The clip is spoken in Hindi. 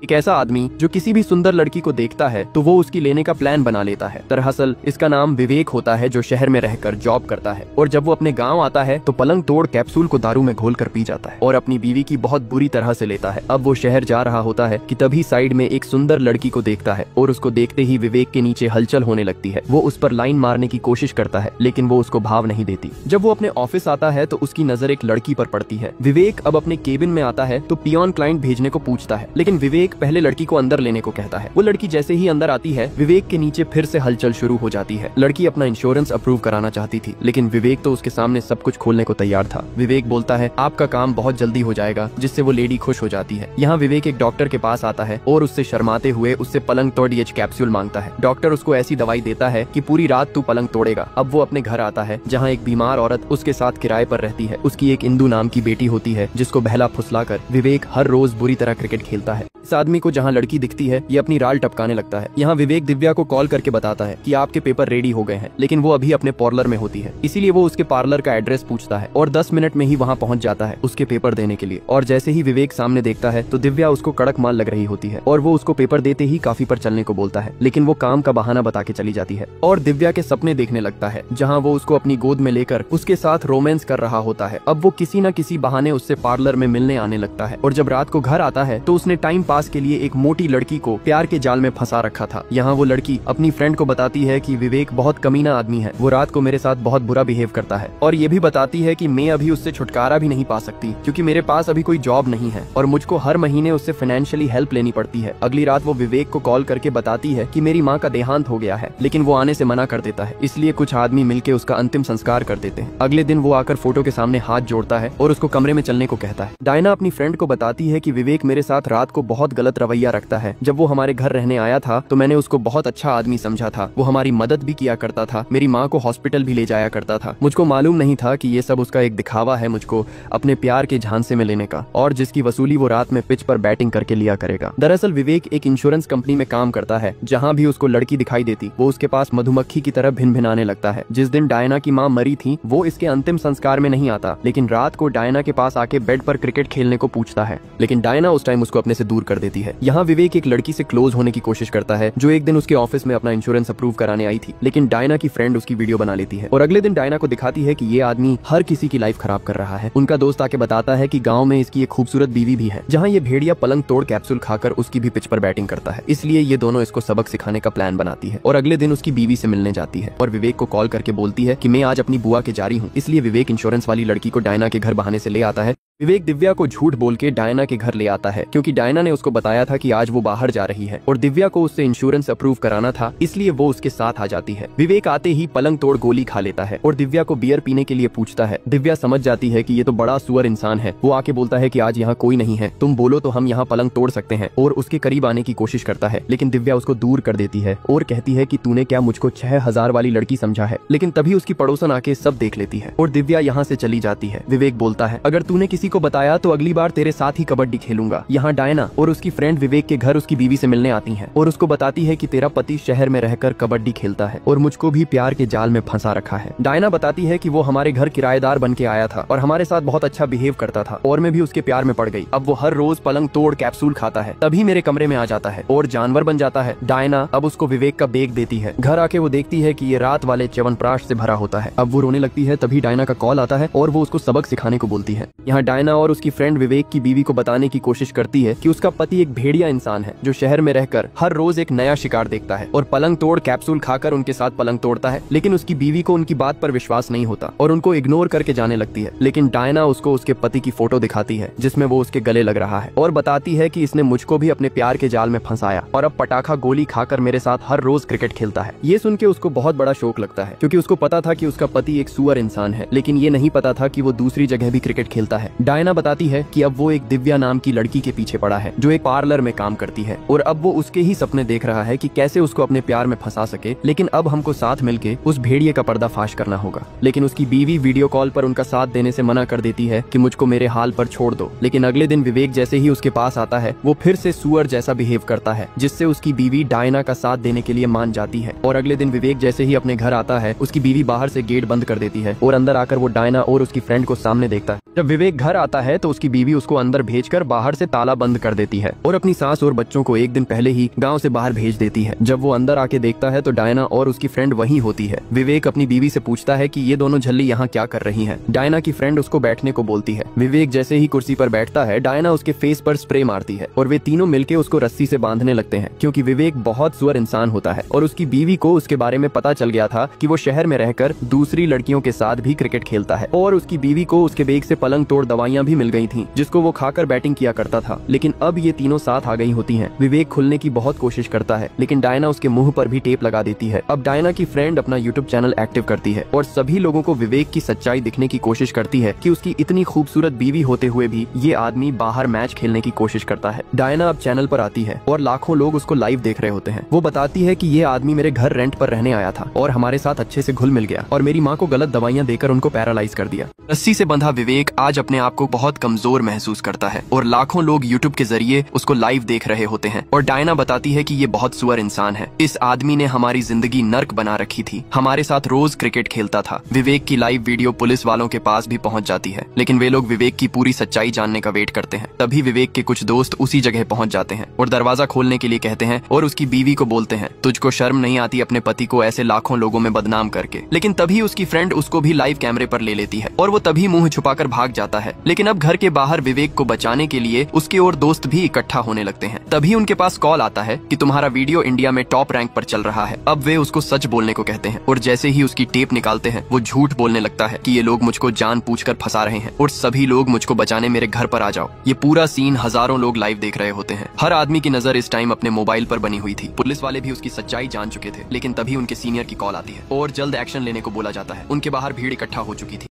एक ऐसा आदमी जो किसी भी सुंदर लड़की को देखता है तो वो उसकी लेने का प्लान बना लेता है। दरअसल इसका नाम विवेक होता है, जो शहर में रहकर जॉब करता है और जब वो अपने गांव आता है तो पलंग तोड़ कैप्सूल को दारू में घोलकर पी जाता है और अपनी बीवी की बहुत बुरी तरह से लेता है। अब वो शहर जा रहा होता है कि तभी साइड में एक सुंदर लड़की को देखता है और उसको देखते ही विवेक के नीचे हलचल होने लगती है। वो उस पर लाइन मारने की कोशिश करता है लेकिन वो उसको भाव नहीं देती। जब वो अपने ऑफिस आता है तो उसकी नजर एक लड़की पर पड़ती है। विवेक अब अपने केबिन में आता है तो पियोन क्लाइंट भेजने को पूछता है, लेकिन विवेक पहले लड़की को अंदर लेने को कहता है। वो लड़की जैसे ही अंदर आती है विवेक के नीचे फिर से हलचल शुरू हो जाती है। लड़की अपना इंश्योरेंस अप्रूव कराना चाहती थी लेकिन विवेक तो उसके सामने सब कुछ खोलने को तैयार था। विवेक बोलता है आपका काम बहुत जल्दी हो जाएगा, जिससे वो लेडी खुश हो जाती है। यहाँ विवेक एक डॉक्टर के पास आता है और उससे शर्माते हुए उससे पलंग तोड़ कैप्सूल मांगता है। डॉक्टर उसको ऐसी दवाई देता है कि पूरी रात तू पलंग तोड़ेगा। अब वो अपने घर आता है जहाँ एक बीमार औरत उसके साथ किराए पर रहती है। उसकी एक इंदु नाम की बेटी होती है जिसको बहला फुसलाकर विवेक हर रोज बुरी तरह क्रिकेट खेलता है। इस आदमी को जहाँ लड़की दिखती है ये अपनी राल टपकाने लगता है। यहाँ विवेक दिव्या को कॉल करके बताता है कि आपके पेपर रेडी हो गए हैं, लेकिन वो अभी अपने पार्लर में होती है, इसीलिए वो उसके पार्लर का एड्रेस पूछता है और 10 मिनट में ही वहाँ पहुँच जाता है उसके पेपर देने के लिए। और जैसे ही विवेक सामने देखता है तो दिव्या उसको कड़क माल लग रही होती है और वो उसको पेपर देते ही काफी पर चलने को बोलता है, लेकिन वो काम का बहाना बता के चली जाती है और दिव्या के सपने देखने लगता है जहाँ वो उसको अपनी गोद में लेकर उसके साथ रोमांस कर रहा होता है। अब वो किसी न किसी बहाने उससे पार्लर में मिलने आने लगता है और जब रात को घर आता है तो उसने टाइम पास के लिए एक मोटी लड़की को प्यार के जाल में फंसा रखा था। यहाँ वो लड़की अपनी फ्रेंड को बताती है कि विवेक बहुत कमीना आदमी है, वो रात को मेरे साथ बहुत बुरा बिहेव करता है और ये भी बताती है कि मैं अभी उससे छुटकारा भी नहीं पा सकती क्योंकि मेरे पास अभी कोई जॉब नहीं है और मुझको हर महीने उससे फाइनेंशियली हेल्प लेनी पड़ती है। अगली रात वो विवेक को कॉल करके बताती है कि मेरी माँ का देहांत हो गया है, लेकिन वो आने से मना कर देता है, इसलिए कुछ आदमी मिलके उसका अंतिम संस्कार कर देते हैं। अगले दिन वो आकर फोटो के सामने हाथ जोड़ता है और उसको कमरे में चलने को कहता है। डायना अपनी फ्रेंड को बताती है कि विवेक मेरे साथ रात को बहुत गलत रवैया रखता है। जब वो हमारे घर रहने आया था तो मैंने उसको बहुत अच्छा आदमी समझा था, वो हमारी मदद भी किया करता था, मेरी माँ को हॉस्पिटल भी ले जाया करता था। मुझको मालूम नहीं था कि ये सब उसका एक दिखावा है मुझको अपने प्यार के झांसे में लेने का, और जिसकी वसूली वो रात में पिच पर बैटिंग करके लिया करेगा। दरअसल विवेक एक इंश्योरेंस कंपनी में काम करता है, जहाँ भी उसको लड़की दिखाई देती वो उसके पास मधुमक्खी की तरह भिन भिनाने लगता है। जिस दिन डायना की माँ मरी थी वो इसके अंतिम संस्कार में नहीं आता, लेकिन रात को डायना के पास आके बेड पर क्रिकेट खेलने को पूछता है, लेकिन डायना उस टाइम उसको अपने से दूर कर देती है। यहाँ विवेक एक लड़की से क्लोज होने की कोशिश करता है जो एक दिन उसके ऑफिस में अपना इंश्योरेंस अप्रूव कराने आई थी, लेकिन डायना की फ्रेंड उसकी वीडियो बना लेती है और अगले दिन डायना को दिखाती है कि ये आदमी हर किसी की लाइफ खराब कर रहा है। उनका दोस्त आके बताता है कि गांव में इसकी एक खूबसूरत बीवी भी है, जहां ये भेड़िया पलंग तोड़ कैप्सूल खाकर उसकी भी पिच पर बैटिंग करता है, इसलिए ये दोनों इसको सबक सिखाने का प्लान बनाती है और अगले दिन उसकी बीवी से मिलने जाती है और विवेक को कॉल करके बोलती है कि मैं आज अपनी बुआ के जा रही हूँ। इसलिए विवेक इंश्योरेंस वाली लड़की को डायना के घर बहाने से ले आता है। विवेक दिव्या को झूठ बोल के डायना के घर ले आता है क्योंकि डायना ने उसको बताया था कि आज वो बाहर जा रही है और दिव्या को उससे इंश्योरेंस अप्रूव कराना था, इसलिए वो उसके साथ आ जाती है। विवेक आते ही पलंग तोड़ गोली खा लेता है और दिव्या को बियर पीने के लिए पूछता है। दिव्या समझ जाती है कि ये तो बड़ा सुअर इंसान है। वो आके बोलता है कि आज यहाँ कोई नहीं है, तुम बोलो तो हम यहाँ पलंग तोड़ सकते हैं, और उसके करीब आने की कोशिश करता है, लेकिन दिव्या उसको दूर कर देती है और कहती है कि तूने क्या मुझको 6000 वाली लड़की समझा है। लेकिन तभी उसकी पड़ोसन आके सब देख लेती है और दिव्या यहाँ से चली जाती है। विवेक बोलता है अगर तूने किसी को बताया तो अगली बार तेरे साथ ही कबड्डी खेलूंगा। यहाँ डायना और उसकी फ्रेंड विवेक के घर उसकी बीवी से मिलने आती हैं और उसको बताती है कि तेरा पति शहर में रहकर कबड्डी खेलता है और मुझको भी प्यार के जाल में फंसा रखा है। डायना बताती है कि वो हमारे घर किराएदार बन के आया था और हमारे साथ बहुत अच्छा बिहेव करता था और मैं भी उसके प्यार में पड़ गई। अब वो हर रोज पलंग तोड़ कैप्सूल खाता है, तभी मेरे कमरे में आ जाता है और जानवर बन जाता है। डायना अब उसको विवेक का बेग देती है। घर आके वो देखती है कि ये रात वाले च्यवनप्राश से भरा होता है। अब वो रोने लगती है, तभी डायना का कॉल आता है और वो उसको सबक सिखाने को बोलती है। यहाँ डायना और उसकी फ्रेंड विवेक की बीवी को बताने की कोशिश करती है कि उसका पति एक भेड़िया इंसान है जो शहर में रहकर हर रोज एक नया शिकार देखता है और पलंग तोड़ कैप्सूल खाकर उनके साथ पलंग तोड़ता है, लेकिन उसकी बीवी को उनकी बात पर विश्वास नहीं होता और उनको इग्नोर करके जाने लगती है। लेकिन डायना उसको उसके पति की फोटो दिखाती है जिसमें वो उसके गले लग रहा है और बताती है कि इसने मुझको भी अपने प्यार के जाल में फंसाया और अब पटाखा गोली खाकर मेरे साथ हर रोज क्रिकेट खेलता है। ये सुन के उसको बहुत बड़ा शौक लगता है क्योंकि उसको पता था कि उसका पति एक सुअर इंसान है, लेकिन ये नहीं पता था कि वो दूसरी जगह भी क्रिकेट खेलता है। डायना बताती है कि अब वो एक दिव्या नाम की लड़की के पीछे पड़ा है जो एक पार्लर में काम करती है और अब वो उसके ही सपने देख रहा है कि कैसे उसको अपने प्यार में फंसा सके, लेकिन अब हमको साथ मिलके उस भेड़िए का पर्दाफाश करना होगा। लेकिन उसकी बीवी वीडियो कॉल पर उनका साथ देने से मना कर देती है कि मुझको मेरे हाल पर छोड़ दो। लेकिन अगले दिन विवेक जैसे ही उसके पास आता है वो फिर से सुअर जैसा बिहेव करता है, जिससे उसकी बीवी डायना का साथ देने के लिए मान जाती है। और अगले दिन विवेक जैसे ही अपने घर आता है उसकी बीवी बाहर से गेट बंद कर देती है और अंदर आकर वो डायना और उसकी फ्रेंड को सामने देखता है। जब विवेक घर घर आता है तो उसकी बीवी उसको अंदर भेजकर बाहर से ताला बंद कर देती है और अपनी सास और बच्चों को एक दिन पहले ही गांव से बाहर भेज देती है। जब वो अंदर आके देखता है तो डायना और उसकी फ्रेंड वहीं होती है। विवेक अपनी बीवी से पूछता है कि ये दोनों झल्ली यहाँ क्या कर रही हैं। डायना की फ्रेंड उसको बैठने को बोलती है। विवेक जैसे ही कुर्सी पर बैठता है, डायना उसके फेस पर स्प्रे मारती है और वे तीनों मिलकर उसको रस्सी से बांधने लगते हैं, क्योंकि विवेक बहुत सुअर इंसान होता है और उसकी बीवी को उसके बारे में पता चल गया था कि वो शहर में रहकर दूसरी लड़कियों के साथ भी क्रिकेट खेलता है और उसकी बीवी को उसके बैग से पलंग तोड़ दवाइयां भी मिल गई थी, जिसको वो खाकर बैटिंग किया करता था। लेकिन अब ये तीनों साथ आ गई होती हैं। विवेक खुलने की बहुत कोशिश करता है, लेकिन डायना उसके मुंह पर भी टेप लगा देती है। अब डायना की फ्रेंड अपना यूट्यूब चैनल एक्टिव करती है और सभी लोगों को विवेक की सच्चाई दिखने की कोशिश करती है कि उसकी इतनी खूबसूरत बीवी होते हुए भी ये आदमी बाहर मैच खेलने की कोशिश करता है। डायना अब चैनल पर आती है और लाखों लोग उसको लाइव देख रहे होते हैं। वो बताती है कि ये आदमी मेरे घर रेंट पर रहने आया था और हमारे साथ अच्छे से घुल मिल गया और मेरी माँ को गलत दवाइयाँ देकर उनको पैरालाइज कर दिया। रस्सी से बंधा विवेक आज अपने आप को बहुत कमजोर महसूस करता है और लाखों लोग यूट्यूब के जरिए उसको लाइव देख रहे होते हैं। और डायना बताती है कि ये बहुत सुअर इंसान है। इस आदमी ने हमारी जिंदगी नर्क बना रखी थी। हमारे साथ रोज क्रिकेट खेलता था। विवेक की लाइव वीडियो पुलिस वालों के पास भी पहुंच जाती है, लेकिन वे लोग विवेक की पूरी सच्चाई जानने का वेट करते हैं। तभी विवेक के कुछ दोस्त उसी जगह पहुंच जाते हैं और दरवाजा खोलने के लिए कहते हैं और उसकी बीवी को बोलते हैं, तुझको शर्म नहीं आती अपने पति को ऐसे लाखों लोगों में बदनाम करके। लेकिन तभी उसकी फ्रेंड उसको भी लाइव कैमरे पर ले लेती है और वो तभी मुंह छुपाकर भाग जाता है। लेकिन अब घर के बाहर विवेक को बचाने के लिए उसके और दोस्त भी इकट्ठा होने लगते हैं। तभी उनके पास कॉल आता है कि तुम्हारा वीडियो इंडिया में टॉप रैंक पर चल रहा है। अब वे उसको सच बोलने को कहते हैं और जैसे ही उसकी टेप निकालते हैं वो झूठ बोलने लगता है कि ये लोग मुझको जानबूझकर फंसा रहे हैं और सभी लोग मुझको बचाने मेरे घर पर आ जाओ। ये पूरा सीन हजारों लोग लाइव देख रहे होते हैं। हर आदमी की नजर इस टाइम अपने मोबाइल पर बनी हुई थी। पुलिस वाले भी उसकी सच्चाई जान चुके थे, लेकिन तभी उनके सीनियर की कॉल आती है और जल्द एक्शन लेने को बोला जाता है। उनके बाहर भीड़ इकट्ठा हो चुकी थी।